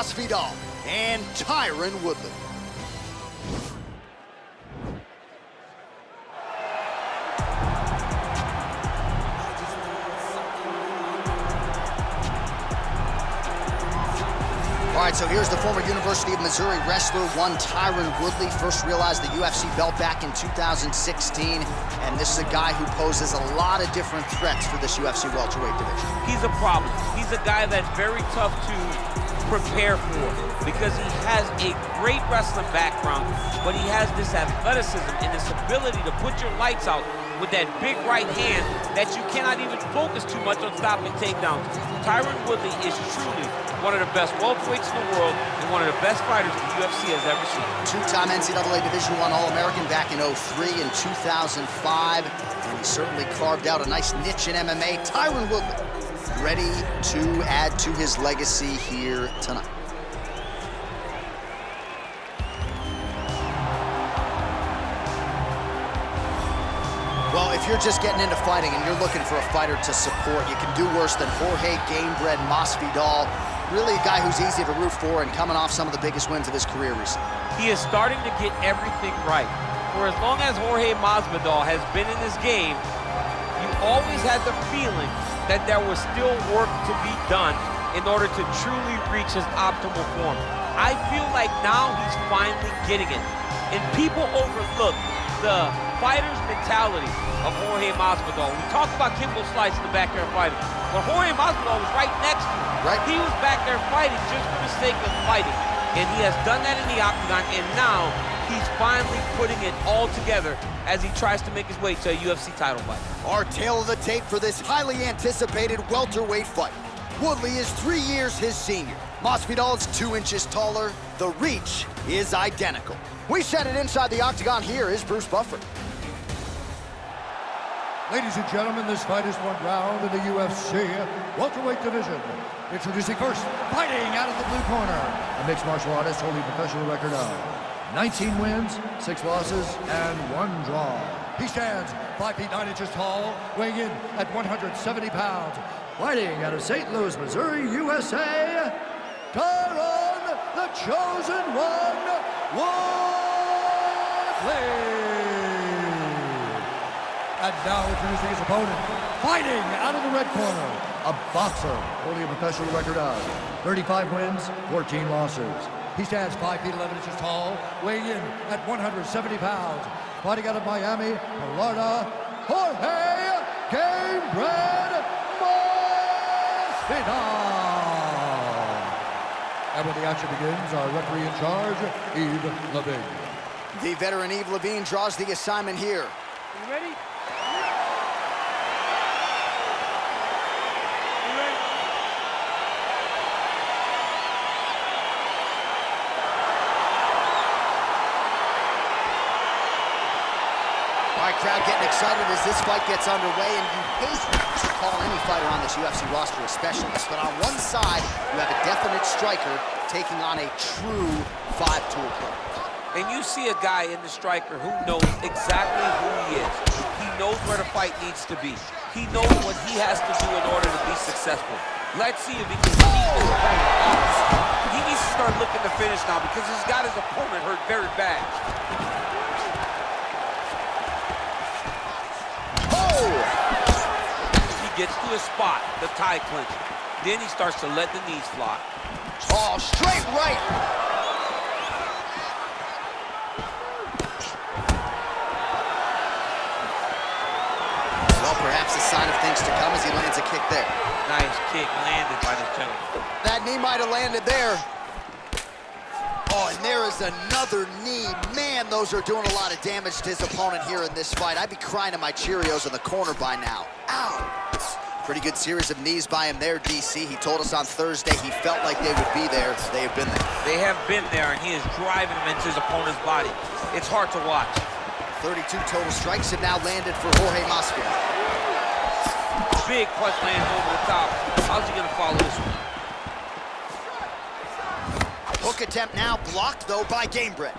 Masvidal and Tyron Woodley. All right, so here's the former University of Missouri wrestler, one Tyron Woodley. First realized the UFC belt back in 2016, and this is a guy who poses a lot of different threats for this UFC welterweight division. He's a problem. He's a guy that's very tough to prepare for because he has a great wrestling background, but he has this athleticism and this ability to put your lights out with that big right hand that you cannot even focus too much on stopping takedowns. Tyron Woodley is truly one of the best welterweights in the world and one of the best fighters the UFC has ever seen. Two-time NCAA Division I All-American back in 2003 and 2005, and he certainly carved out a nice niche in MMA. Tyron Woodley ready to add to his legacy here tonight. Well, if you're just getting into fighting and you're looking for a fighter to support, you can do worse than Jorge "Gamebred" Masvidal. Really a guy who's easy to root for and coming off some of the biggest wins of his career recently. He is starting to get everything right. For as long as Jorge Masvidal has been in this game, you always had the feeling that there was still work to be done in order to truly reach his optimal form. I feel like now he's finally getting it. And people overlook the fighter's mentality of Jorge Masvidal. We talk about Kimbo Slice in the backyard fighting, but Jorge Masvidal was right next to him. Right. He was back there fighting just for the sake of fighting. And he has done that in the octagon, and now he's finally putting it all together as he tries to make his way to a UFC title fight. Our tail of the tape for this highly anticipated welterweight fight. Woodley is 3 years his senior. Masvidal is 2 inches taller. The reach is identical. We set it inside the octagon. Here is Bruce Buffer. Ladies and gentlemen, this fight is one round in the UFC welterweight division. Introducing first, fighting out of the blue corner, a mixed martial artist holding a professional record of 19 wins, 6 losses, and 1 draw. He stands 5 feet 9 inches tall, weighing in at 170 pounds. Fighting out of St. Louis, Missouri, USA, Tyron, the chosen one, Woodley. And now introducing his opponent, fighting out of the red corner, a boxer holding a professional record of 35 wins, 14 losses. He stands 5 feet 11 inches tall, weighing in at 170 pounds. Fighting out of Miami, Florida, Jorge "Gamebred" Masvidal. And when the action begins, our referee in charge, Yves Levine. The veteran Yves Levine draws the assignment here. You ready? All right, crowd getting excited as this fight gets underway, and you hate to call any fighter on this UFC roster a specialist, but on one side, you have a definite striker taking on a true 5-tool player. And you see a guy in the striker who knows exactly who he is. He knows where the fight needs to be. He knows what he has to do in order to be successful. Let's see if he can keep his opponent off. He needs to start looking to finish now because he's got his opponent hurt very bad. Gets to his spot, the tie clinch. Then he starts to let the knees fly. Oh, straight right. Well, perhaps a sign of things to come as he lands a kick there. Nice kick landed by this gentleman. That knee might have landed there. Oh, and there is another knee. Man, those are doing a lot of damage to his opponent here in this fight. I'd be crying to my Cheerios in the corner by now. Ow. Pretty good series of knees by him there, DC. He told us on Thursday he felt like they would be there. They have been there. They have been there, and he is driving them into his opponent's body. It's hard to watch. 32 total strikes have now landed for Jorge Masvidal. Big punch lands over the top. How's he gonna follow this one? Hook attempt now blocked, though, by Gamebred.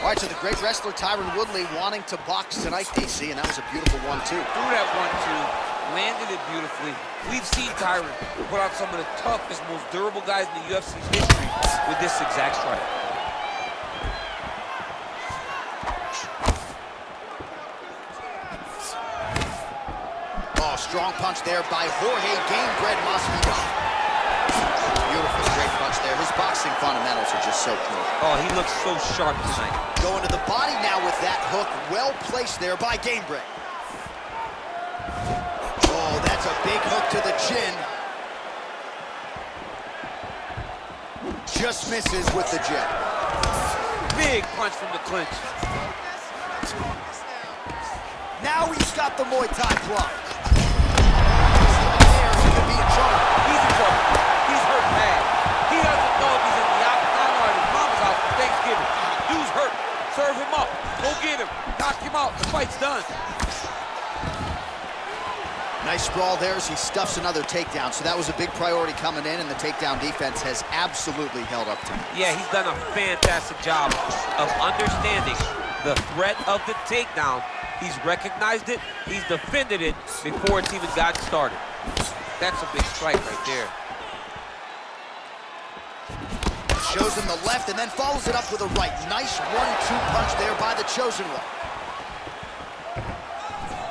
All right, so the great wrestler Tyron Woodley wanting to box tonight, DC, and that was a beautiful 1-2. Threw that 1-2 landed it beautifully. We've seen Tyron put out some of the toughest, most durable guys in the UFC's history with this exact strike. Oh, strong punch there by Jorge Gamebred Masvidal. Beautiful straight punch there. His boxing fundamentals are just so clean. Oh, he looks so sharp tonight. Going to the body now with that hook. Well placed there by Gamebred. Oh, that's a big hook to the chin. Just misses with the jab. Big punch from the clinch. Now he's got the Muay Thai block. There, he could be in trouble. He's in trouble. He's hurt bad. He doesn't know if he's in the octagon or at his mama's house for Thanksgiving. Dude's hurt. Serve him up. Go get him. Knock him out. The fight's done. Nice sprawl there as he stuffs another takedown. So that was a big priority coming in, and the takedown defense has absolutely held up to him. Yeah, he's done a fantastic job of understanding the threat of the takedown. He's recognized it, he's defended it before it's even gotten started. That's a big strike right there. Shows him the left and then follows it up with a right. Nice 1-2 punch there by the chosen one.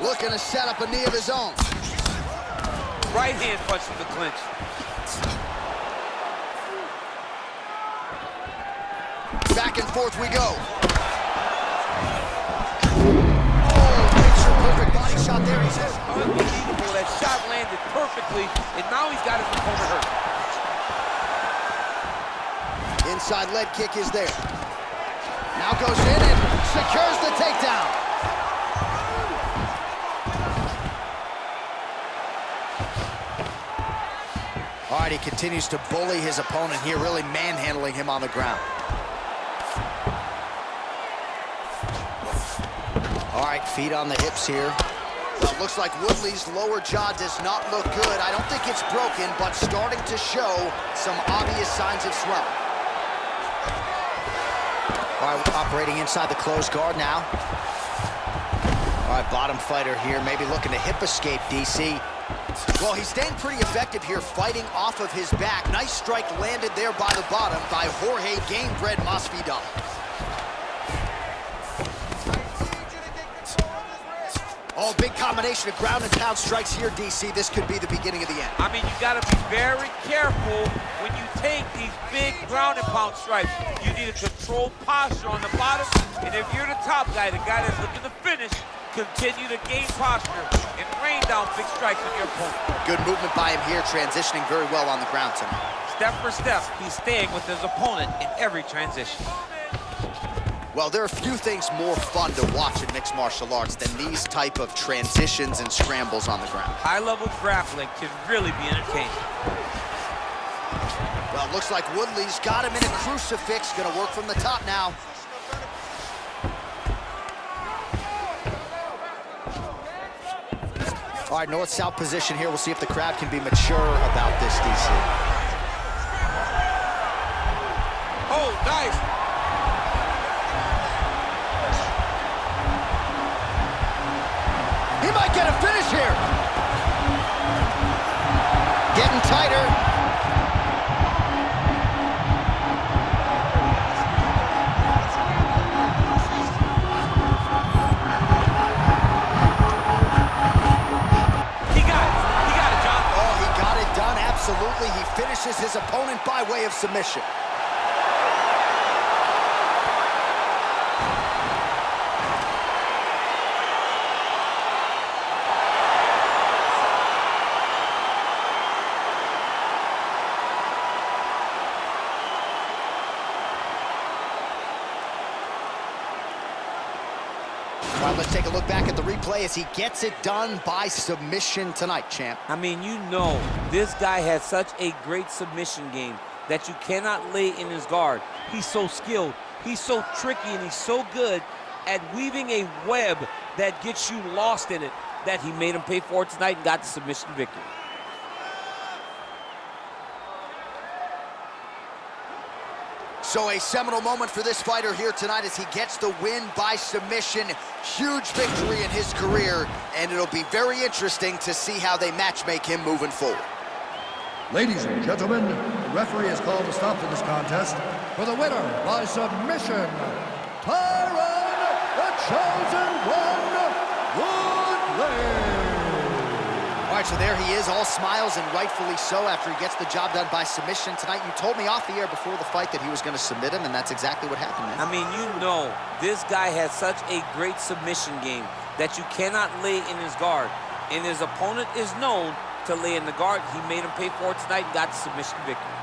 Looking to set up a knee of his own. Right hand punch from the clinch. Back and forth we go. Oh, picture perfect body shot there, he says. Unbelievable, that shot landed perfectly, and now he's got his opponent hurt. Inside leg kick is there. Now goes in and secures the takedown. All right, he continues to bully his opponent here, really manhandling him on the ground. All right, feet on the hips here. Well, it looks like Woodley's lower jaw does not look good. I don't think it's broken, but starting to show some obvious signs of swelling. All right, operating inside the closed guard now. All right, bottom fighter here, maybe looking to hip escape, DC. Well, he's staying pretty effective here, fighting off of his back. Nice strike landed there by the bottom by Jorge Gamebred Masvidal. Oh, big combination of ground and pound strikes here, DC. This could be the beginning of the end. I mean, you got to be very careful when you take these big ground and pound strikes. You need a controlled posture on the bottom, and if you're the top guy, the guy that's looking to finish, continue to gain posture and rain down big strikes on your opponent. Good movement by him here, transitioning very well on the ground tonight. Step for step, he's staying with his opponent in every transition. Well, there are few things more fun to watch in mixed martial arts than these type of transitions and scrambles on the ground. High-level grappling can really be entertaining. Well, it looks like Woodley's got him in a crucifix. Gonna work from the top now. All right, north-south position here. We'll see if the crowd can be mature about this, DC. Oh, nice. He might get a finish here. Getting tighter. Absolutely, he finishes his opponent by way of submission. All right, let's take a look back at the replay as he gets it done by submission tonight, champ. I mean, you know, this guy has such a great submission game that you cannot lay in his guard. He's so skilled, he's so tricky, and he's so good at weaving a web that gets you lost in it that he made him pay for it tonight and got the submission victory. So a seminal moment for this fighter here tonight as he gets the win by submission. Huge victory in his career, and it'll be very interesting to see how they matchmake him moving forward. Ladies and gentlemen, the referee has called a stop to this contest for the winner by submission, Tyron, the Chosen One, Woodley. All right, so there he is, all smiles, and rightfully so, after he gets the job done by submission tonight. You told me off the air before the fight that he was going to submit him, and that's exactly what happened, man. I mean, you know, this guy has such a great submission game that you cannot lay in his guard. And his opponent is known to lay in the guard. He made him pay for it tonight and got the submission victory.